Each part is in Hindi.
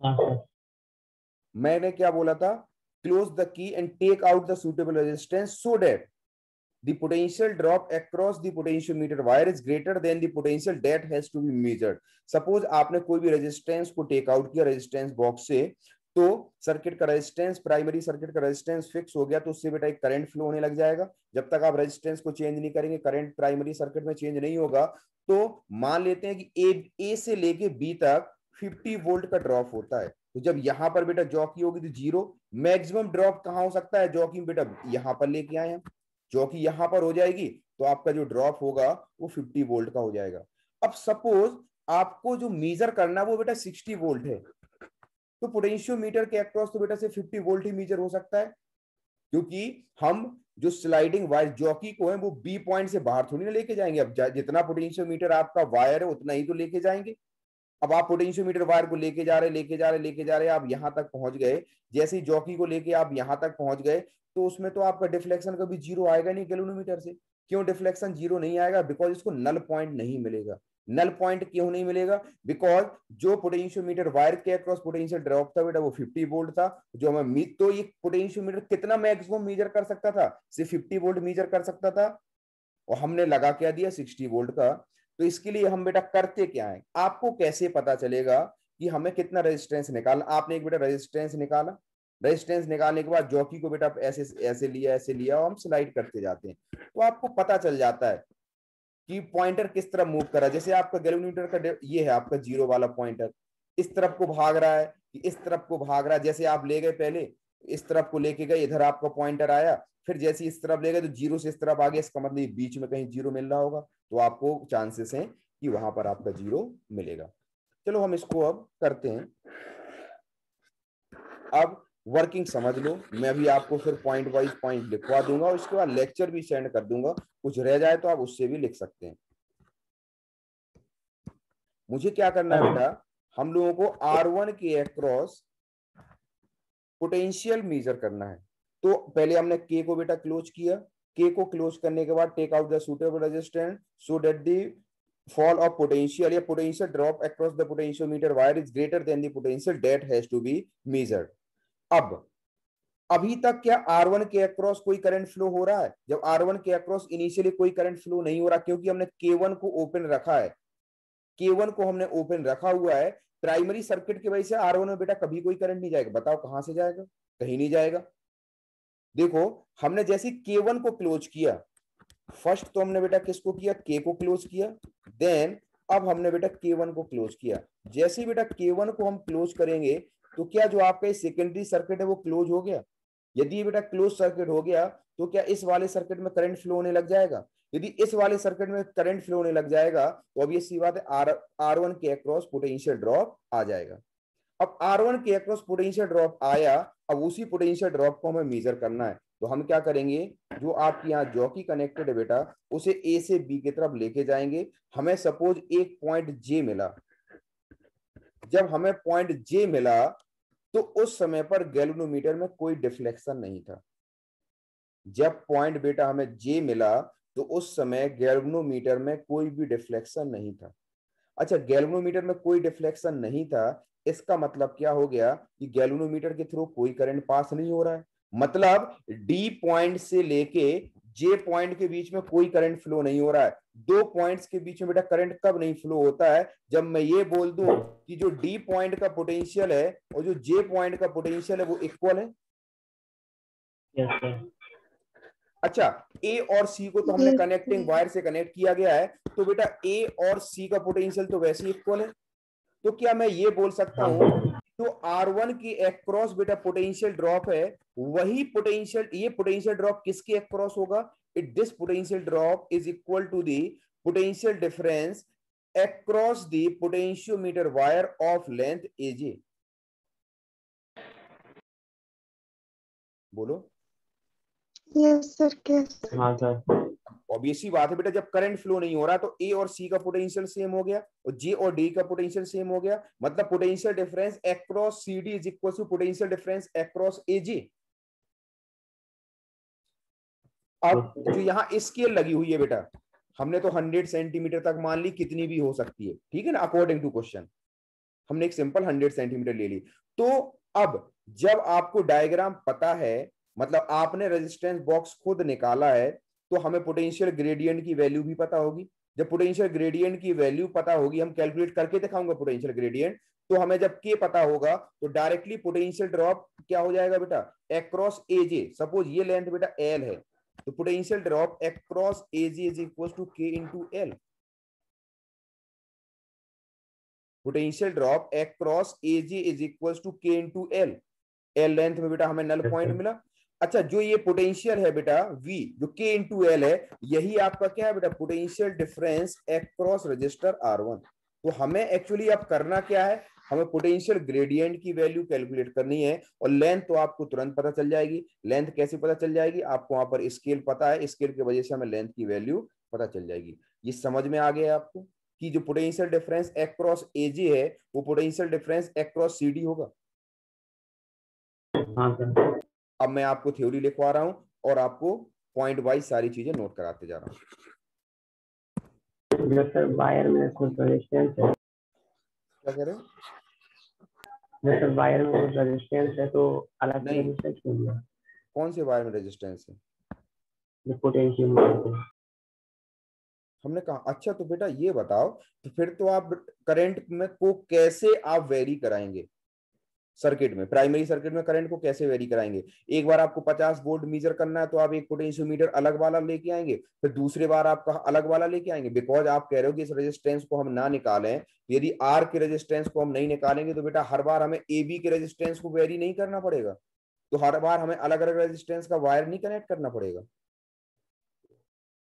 हाँ सर। मैंने क्या बोला था, close the key and take out the suitable resistance so that the potential drop across the potentiometer wire is greater than the potential that has to be measured. Suppose आपने कोई भी रेजिस्टेंस को टेक आउट किया रेजिस्टेंस बॉक्स से, तो सर्किट का रेजिस्टेंस, प्राइमरी सर्किट का रेजिस्टेंस फिक्स हो गया, तो उससे बेटा एक करंट फ्लो होने लग जाएगा। जब तक आप रेजिस्टेंस को चेंज नहीं करेंगे, करंट प्राइमरी सर्किट में चेंज नहीं होगा। तो मान लेते हैं कि ए से लेके बी तक 50 वोल्ट का ड्रॉप होता है। तो जब यहां पर बेटा जॉकी होगी तो जीरो, मैक्सिमम ड्रॉप कहां हो सकता है जॉकी बेटा, यहां पर लेके आए हम, जो कि यहां पर हो जाएगी, तो आपका जो ड्रॉप होगा वो 50 वोल्ट का हो जाएगा। अब सपोज आपको जो मेजर करना है वो बेटा 60 वोल्ट है, तो पोटेंशियोमीटर के अक्रॉस तो बेटा से 50 वोल्ट ही मेजर हो सकता है, क्योंकि हम जो स्लाइडिंग वायर जॉकी को है वो बी पॉइंट से बाहर थोड़ी ना लेके जाएंगे। अब जितना पोटेंशियोमीटर आपका वायर है उतना ही तो लेके जाएंगे। अब आप पोटेंशियोमीटर वायर को लेके जा रहे लेके जा रहे आप यहां तक पहुंच गए, जैसे ही जॉकी को लेके आप यहां तक पहुंच गए, तो उसमें तो आपका डिफ्लेक्शन कभी जीरो आएगा नहीं गैल्वेनोमीटर से। क्यों डिफ्लेक्शन जीरो नहीं आएगा? बिकॉज इसको नल पॉइंट नहीं मिलेगा। नल पॉइंट क्यों नहीं मिलेगा? बिकॉज जो पोटेंशियोमीटर वायर के अक्रॉस पोटेंशियल ड्रॉप था बेटा वो 50 वोल्ट था। जो हमें तो ये पोटेंशियोमीटर कितना मैक्सिमम मेजर कर सकता था? सिर्फ 50 वोल्ट मेजर कर सकता था, और हमने लगा क्या दिया 60 वोल्ट का। तो इसके लिए हम बेटा करते क्या है, आपको कैसे पता चलेगा कि हमें कितना रेजिस्टेंस निकालना? आपने एक बेटा रेजिस्टेंस निकाला, रेजिस्टेंस निकालने के बाद जॉकी को बेटा ऐसे ऐसे लिया और हम स्लाइड करते जाते हैं, तो आपको पता चल जाता है कि पॉइंटर किस तरफ मूव कर रहा है। जैसे आपका गैल्वेनोमीटर का ये है आपका जीरो वाला पॉइंटर, इस तरफ को भाग रहा है कि इस तरफ को भाग रहा है। जैसे आप ले गए पहले इस तरफ को लेके गए, इधर आपका पॉइंटर आया, फिर जैसे इस तरफ ले गए तो जीरो से इस तरफ आ गया, इसका मतलब बीच में कहीं जीरो मिल रहा होगा, तो आपको चांसेस हैं कि वहां पर आपका जीरो मिलेगा। चलो हम इसको अब करते हैं। अब वर्किंग समझ लो, मैं भी आपको फिर पॉइंट वाइज पॉइंट लिखवा दूंगा और उसके बाद लेक्चर भी सेंड कर दूंगा, कुछ रह जाए तो आप उससे भी लिख सकते हैं। मुझे क्या करना है हाँ बेटा, हम लोगों को R1 के अक्रॉस पोटेंशियल मेजर करना है। तो पहले हमने K को बेटा क्लोज किया, K को क्लोज करने के बाद take out the suitable resistance so that the fall of potential या potential drop across the potentiometer wire is greater than the potential that has to be measured। अब अभी तक क्या R1 के अक्रॉस कोई करंट फ्लो हो रहा है? जब R1 के अक्रॉस इनिशियली कोई करंट फ्लो नहीं हो रहा, क्योंकि हमने K1 को ओपन रखा है। K1 को हमने ओपन रखा हुआ है, प्राइमरी सर्किट की वजह से R1 में बेटा कभी कोई करंट नहीं जाएगा। बताओ कहां से जाएगा? कहीं नहीं जाएगा। देखो हमने जैसे K1 को क्लोज किया, फर्स्ट तो हमने बेटा किसको किया? K को क्लोज किया, देन अब हमने बेटा K1 को क्लोज किया। जैसे ही बेटा K1 को हम क्लोज करेंगे, तो क्या जो आपका सेकेंडरी सर्किट है वो क्लोज हो गया? यदि ये बेटा क्लोज सर्किट हो गया, तो क्या इस वाले सर्किट में करंट फ्लो होने लग जाएगा? यदि इस वाले सर्किट में करंट फ्लो होने लग जाएगा, तो अब ये सी बात है R1 के अक्रॉस पोटेंशियल ड्रॉप आ जाएगा। अब R1 के अक्रॉस पोटेंशियल ड्रॉप आया, अब उसी पोटेंशियल ड्रॉप को हमें मेजर करना है। तो हम क्या करेंगे, जो आपके यहाँ जॉकी कनेक्टेड है बेटा, उसे ए से बी की तरफ लेके जाएंगे। हमें सपोज एक पॉइंट जे मिला, जब हमें पॉइंट जे मिला तो उस समय पर गैल्वेनोमीटर में कोई डिफ्लेक्शन नहीं था। जब पॉइंट बेटा हमें जे मिला तो उस समय गैल्वेनोमीटर में कोई भी डिफ्लेक्शन नहीं था। अच्छा, गैल्वेनोमीटर में कोई डिफ्लेक्शन नहीं था, इसका मतलब क्या हो गया कि गैल्वेनोमीटर के थ्रू कोई करंट पास नहीं हो रहा है। मतलब डी पॉइंट से लेके जे पॉइंट के बीच में कोई करंट फ्लो नहीं हो रहा है। दो पॉइंट्स के बीच में बेटा करंट कब नहीं फ्लो होता है? जब मैं ये बोल दूं कि जो डी पॉइंट का पोटेंशियल है और जो जे पॉइंट का पोटेंशियल है वो इक्वल है। Yes sir. अच्छा, ए और सी को तो हमने कनेक्टिंग वायर से कनेक्ट किया गया है, तो बेटा ए और सी का पोटेंशियल तो वैसे ही इक्वल है। तो क्या मैं ये बोल सकता हाँ हूं सर। तो R1 की अक्रॉस बेटा पोटेंशियल ड्रॉप है, वही पोटेंशियल, ये पोटेंशियल ड्रॉप किसके अक्रॉस होगा? It this potential drop is equal to the potential difference across the potentiometer wire of length AJ. बोलो। यस सर, कैसे? हाँ सर। ऑब्वियसली बात है बेटा, जब करंट फ्लो नहीं हो रहा तो ए और सी का पोटेंशियल सेम हो गया और जे और डी का पोटेंशियल सेम हो गया, मतलब potential difference across C D is equal to potential difference across A G. अब जो यहाँ स्केल लगी हुई है बेटा, हमने तो 100 सेंटीमीटर तक मान ली, कितनी भी हो सकती है, ठीक है ना, अकॉर्डिंग टू क्वेश्चन। हमने एक सिंपल 100 सेंटीमीटर ले ली। तो अब जब आपको डायग्राम पता है, मतलब आपने रेजिस्टेंस बॉक्स खुद निकाला है, तो हमें पोटेंशियल ग्रेडियंट की वैल्यू भी पता होगी। जब पोटेंशियल ग्रेडियंट की वैल्यू पता होगी, हम कैलकुलेट करके दिखाऊंगा पोटेंशियल ग्रेडियंट, तो हमें जब के पता होगा तो डायरेक्टली पोटेंशियल ड्रॉप क्या हो जाएगा बेटा, अक्रॉस एजे। सपोज ये लेंथ बेटा एल है, तो potential drop across AJ is equal to K into L. Potential drop across AJ is equal to K into L. L length में बेटा हमें नल पॉइंट मिला। अच्छा, जो ये पोटेंशियल है बेटा V, जो K इंटू एल है, यही आपका क्या है बेटा, potential difference across register R1। तो हमें एक्चुअली अब करना क्या है, हमें पोटेंशियल ग्रेडियंट की वैल्यू कैलकुलेट करनी है। और लेंथ तो आपको तुरंत पता चल जाएगी। लेंथ कैसे पता चल जाएगी, आपको वहां पर स्केल पता है, स्केल की वजह से हमें लेंथ की वैल्यू पता चल जाएगी। ये समझ में आ गया आपको कि जो पोटेंशियल डिफरेंस अक्रॉस एजी है, वो पोटेंशियल डिफरेंस अक्रॉस CD होगा। हाँ सर। अब मैं आपको थ्योरी लिखवा रहा हूं और आपको पॉइंट वाइज सारी चीजें नोट कराते जा रहा हूं। जो सर वायर में कुछ रेजिस्टेंस है, क्या कह रहे हैं? जो सर वायर में रेजिस्टेंस है तो अलग से नहीं, रेजिस्टेंस क्यों दिया? कौन से वायर में रेजिस्टेंस है? जो पोटेंशियोमीटर है। हमने कहा अच्छा, तो बेटा ये बताओ, तो फिर तो आप करंट में को कैसे आप वेरी कराएंगे सर्किट में, प्राइमरी सर्किट में करंट को कैसे वेरी कराएंगे? एक बार आपको 50 वोल्ट मेजर करना है तो आप एक पोटेंशियोमीटर अलग वाला लेके आएंगे, फिर दूसरी बार आपका अलग वाला लेके आएंगे, बिकॉज आप कह रहे हो कि इस रेजिस्टेंस को हम ना निकालें। यदि आर के रेजिस्टेंस को हम नहीं निकालेंगे तो बेटा हर बार हमें ए बी के रेजिस्टेंस को वेरी नहीं करना पड़ेगा, तो हर बार हमें अलग अलग रेजिस्टेंस का वायर नहीं कनेक्ट करना पड़ेगा।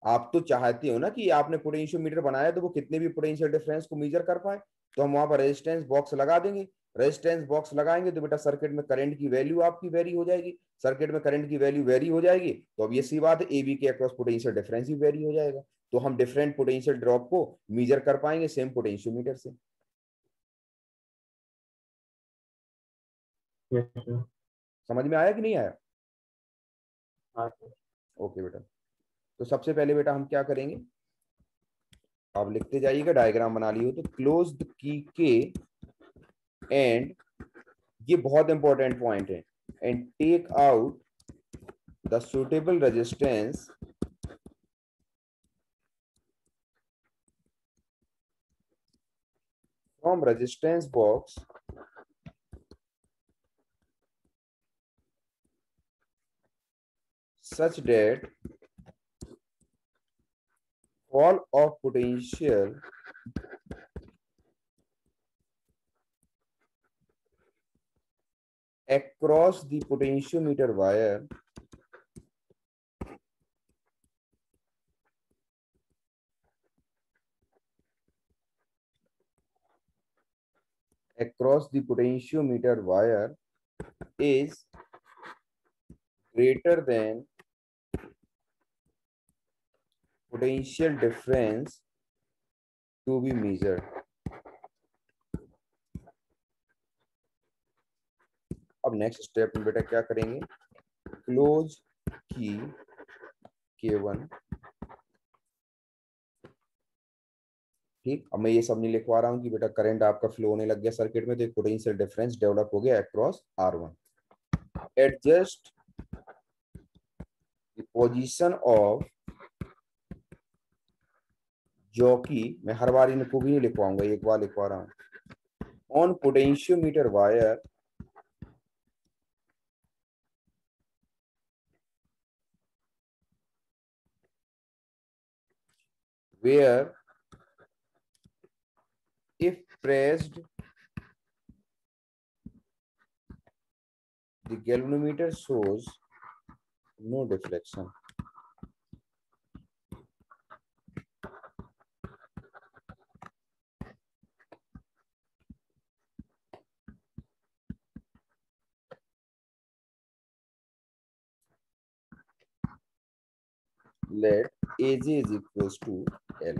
आप तो चाहते हो ना कि आपने पोटेंशियोमीटर बनाया तो वो कितने भी पोटेंशियल डिफरेंस को मेजर कर पाए, तो हम वहां पर रेजिस्टेंस बॉक्स लगा देंगे। रेजिस्टेंस बॉक्स लगाएंगे तो बेटा सर्किट में करंट की वैल्यू आपकी वेरी हो जाएगी। सर्किट में करंट की वैल्यू वेरी हो जाएगी तो अब ये सी बात है, AB के अक्रॉस पोटेंशियल डिफरेंस ही वेरी हो जाएगा, तो हम डिफरेंट पोटेंशियल ड्रॉप को मेजर कर पाएंगे सेम पोटेंशियोमीटर से। Yes sir. समझ में आया कि नहीं आया? हाँ सर। ओके बेटा, तो सबसे पहले बेटा हम क्या करेंगे, आप लिखते जाइएगा, डायग्राम बना लियो। तो क्लोज द की के एंड, ये बहुत इंपॉर्टेंट पॉइंट है, and take out the suitable resistance from resistance box such that fall of potential across the potentiometer wire is greater than potential difference to be measured। अब नेक्स्ट स्टेप में बेटा क्या करेंगे, क्लोज की K1। ठीक, अब मैं ये सब नहीं लिखवा रहा हूं कि बेटा करंट आपका फ्लो होने लग गया सर्किट में तो एक पोटेंशियल डिफरेंस डेवलप हो गया across R1। Adjust the position of jockey, मैं हर बार इनको भी नहीं लिखवाऊंगा, एक बार लिखवा रहा हूं, on potentiometer wire where if pressed the galvanometer shows no deflection। let AG is equals to L।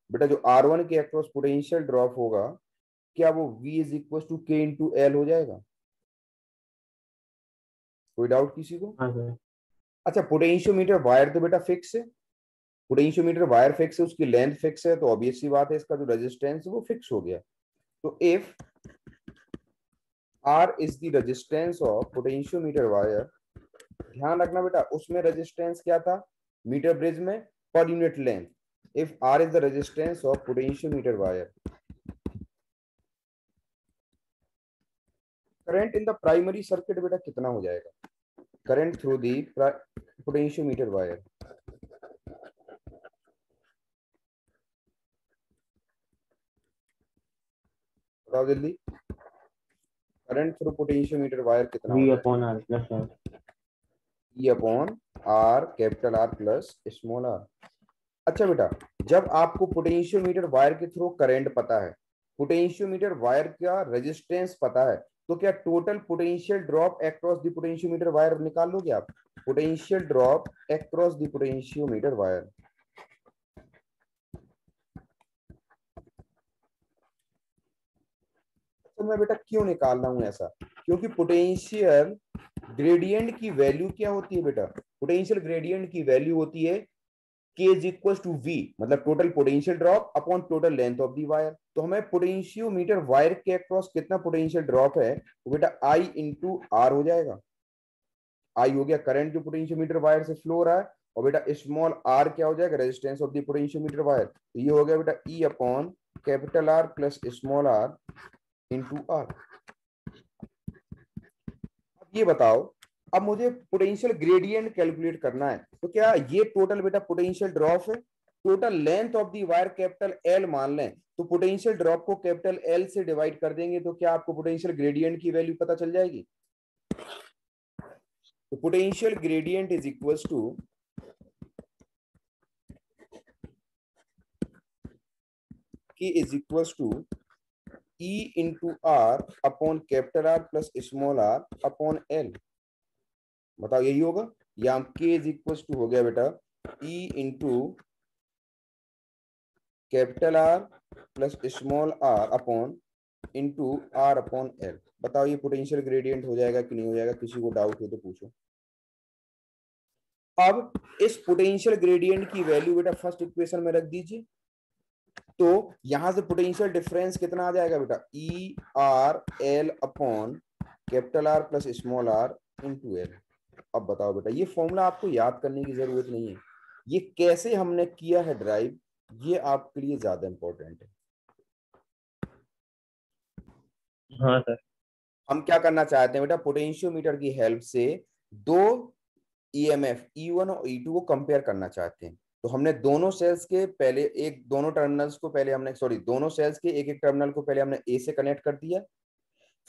बेटा जो R1 के अक्रॉस पोटेंशियल ड्रॉप होगा, क्या वो V is equal to K into L हो जाएगा? कोई डाउट किसी को? हाँ सर। अच्छा, पोटेंशियोमीटर वायर तो बेटा फिक्स है, पोटेंशियोमीटर वायर फिक्स है, उसकी लेंथ फिक्स है, तो ऑब्वियस सी बात है इसका जो रेजिस्टेंस है वो फिक्स हो गया। तो if R is the resistance of potentiometer wire, ध्यान रखना बेटा उसमें रेजिस्टेंस क्या था मीटर ब्रिज में, per unit length. If R is the resistance of potentiometer wire, current in the primary circuit बेटा कितना हो जाएगा? Current through the potentiometer wire, बताओ जल्दी, करंट थ्रू पोटेंशियोमीटर वायर कितना हो V जाएगा? Upon R plus R। E upon R, capital R plus small r। अच्छा बेटा, जब आपको पोटेंशियोमीटर वायर के थ्रू करंट पता है, पोटेंशियोमीटर वायर का रेजिस्टेंस पता है, तो क्या total potential drop across the potentiometer wire निकाल लोगे आप? Potential drop across the potentiometer wire, तो मैं बेटा क्यों निकाल रहा हूं ऐसा? क्योंकि पोटेंशियल ग्रेडियंट की वैल्यू क्या होती है बेटा? पोटेंशियल ग्रेडियंट की वैल्यू होती है K is equal to V, मतलब total potential drop upon total length of the wire. तो हमें पोटेंशियोमीटर वायर के अक्रॉस कितना पोटेंशियल ड्रॉप है, तो बेटा I इंटू R हो जाएगा। I हो गया करंट जो पोटेंशियोमीटर वायर से फ्लो हो रहा है, और बेटा स्मॉल r क्या हो जाएगा? Resistance of the potentiometer wire. तो ये हो गया बेटा E upon capital R plus small r into R। अब ये बताओ, अब मुझे पोटेंशियल ग्रेडियंट कैलकुलेट करना है, तो क्या ये टोटल बेटा पोटेंशियल ड्रॉप है, total length of the wire capital L मान लें, तो पोटेंशियल ड्रॉप को कैपिटल L से डिवाइड कर देंगे, तो क्या आपको पोटेंशियल ग्रेडियंट की वैल्यू पता चल जाएगी? तो potential gradient is equals to K is equals to E into R upon capital R plus small r upon L। बताओ यही होगा, या K इज इक्वल्स टू हो गया बेटा E into capital R plus small r upon into R upon L। बताओ ये पोटेंशियल ग्रेडियंट हो जाएगा कि नहीं हो जाएगा? किसी को डाउट हो तो पूछो। अब इस पोटेंशियल ग्रेडियंट की वैल्यू बेटा फर्स्ट इक्वेशन में रख दीजिए, तो यहां से पोटेंशियल डिफरेंस कितना आ जाएगा बेटा? E R L upon capital R plus small r into L। अब बताओ बेटा, ये फॉर्मूला आपको याद करने की जरूरत नहीं है, ये कैसे हमने किया है ड्राइव, ये आपके लिए ज्यादा इंपॉर्टेंट है। हाँ सर। हम क्या करना चाहते हैं बेटा? पोटेंशियोमीटर की हेल्प से दो EMF E1 और E2 को कंपेयर करना चाहते हैं। तो हमने दोनों सेल्स के पहले दोनों टर्मिनल्स को पहले हमने दोनों सेल्स के एक एक टर्मिनल को पहले हमने A से कनेक्ट कर दिया।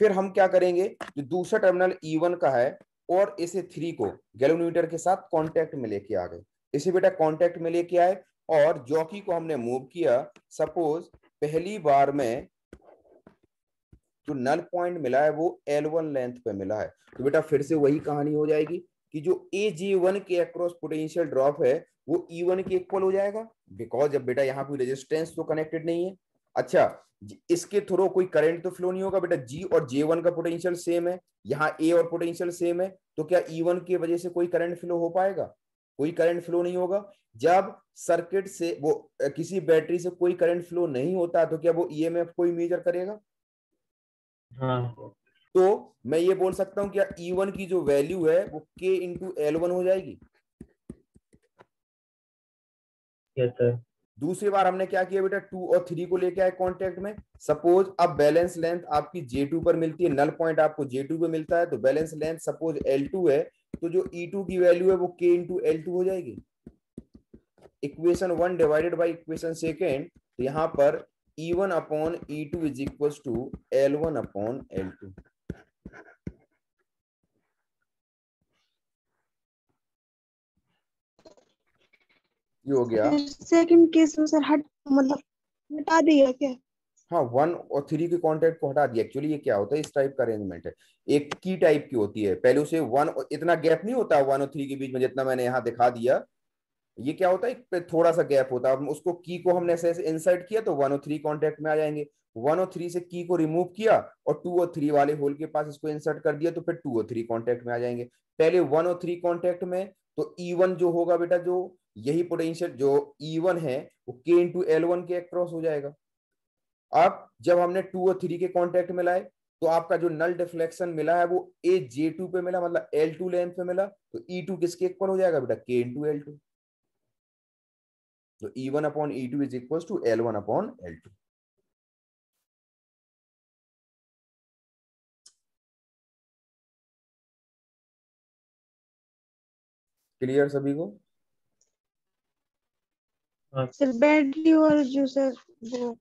फिर हम क्या करेंगे, जो दूसरा टर्मिनल E1 का है और इसे 3 को गैल्वेनोमीटर के साथ कांटेक्ट में लेके आ गए। इसे बेटा कांटेक्ट में लेके आए और जॉकी को हमने मूव किया। सपोज पहली बार में जो नल पॉइंट मिला है वो L1 लेंथ पे मिला है, तो बेटा फिर से वही कहानी हो जाएगी कि जो AJ1 के अक्रॉस पोटेंशियल ड्रॉप है वो E1 के इक्वल हो जाएगा, बिकॉज जब बेटा यहाँ कोई रेजिस्टेंस तो कनेक्टेड नहीं है। अच्छा, इसके थ्रू कोई करंट तो फ्लो नहीं होगा बेटा, G और J1 का पोटेंशियल सेम है, यहाँ A और पोटेंशियल सेम है, तो क्या E1 की वजह से कोई करंट फ्लो हो पाएगा? कोई करंट फ्लो नहीं होगा। जब सर्किट से वो किसी बैटरी से कोई करंट फ्लो नहीं होता तो क्या वो EMF कोई मेजर करेगा? हाँ। तो मैं ये बोल सकता हूं क्या E1 की जो वैल्यू है वो K इंटू L1 हो जाएगी। Yes sir. दूसरी बार हमने क्या किया बेटा, 2 और 3 को लेके आए कांटेक्ट में। सपोज अब बैलेंस लेंथ आपकी J2 पर मिलती है, नल पॉइंट आपको J2 पे मिलता है, तो बैलेंस लेंथ सपोज L2 है, तो जो E2 की वैल्यू है वो K इंटू L2 हो जाएगी। Equation 1 divided by equation second, तो यहाँ पर E1 upon E2 is equal to L1 upon L2। ये हो गया। सेकंड केस में सर मतलब हटा दिया क्या? हाँ, 1 और 3 के कॉन्टेक्ट को हटा दिया। एक्चुअली ये क्या होता है, इस टाइप का अरेंजमेंट है, एक की टाइप की होती है। पहले उसे 1, इतना गैप नहीं होता 1 और 3 के बीच में जितना मैंने यहाँ दिखा दिया, ये क्या होता है, एक पे थोड़ा सा गैप होता है, अब उसको की को हमने ऐसे ऐसे इंसर्ट किया तो 1 और 3 कांटेक्ट में आ जाएंगे। 1 और 3 से की को रिमूव किया और 2 और 3 वाले होल के पास इसको इंसर्ट कर दिया तो फिर 2 और 3 कांटेक्ट में आ जाएंगे। पहले 1 और 3 कांटेक्ट में, तो E1 जो होगा बेटा, जो यही पोटेंशियल जो E1 है वो K इंटू L1 के अक्रॉस हो जाएगा। अब जब हमने 2 और 3 के कांटेक्ट में लाए तो आपका जो नल डिफ्लेक्शन मिला है वो AJ2 पे मिला, मतलब L2 लेंथ पे मिला, तो E2 किसके इक्वल हो जाएगा बेटा, K इंटू L2। तो E1 upon E2 is equal to L1 upon L2। Clear सभी को? सर बैटरी और जो सर वो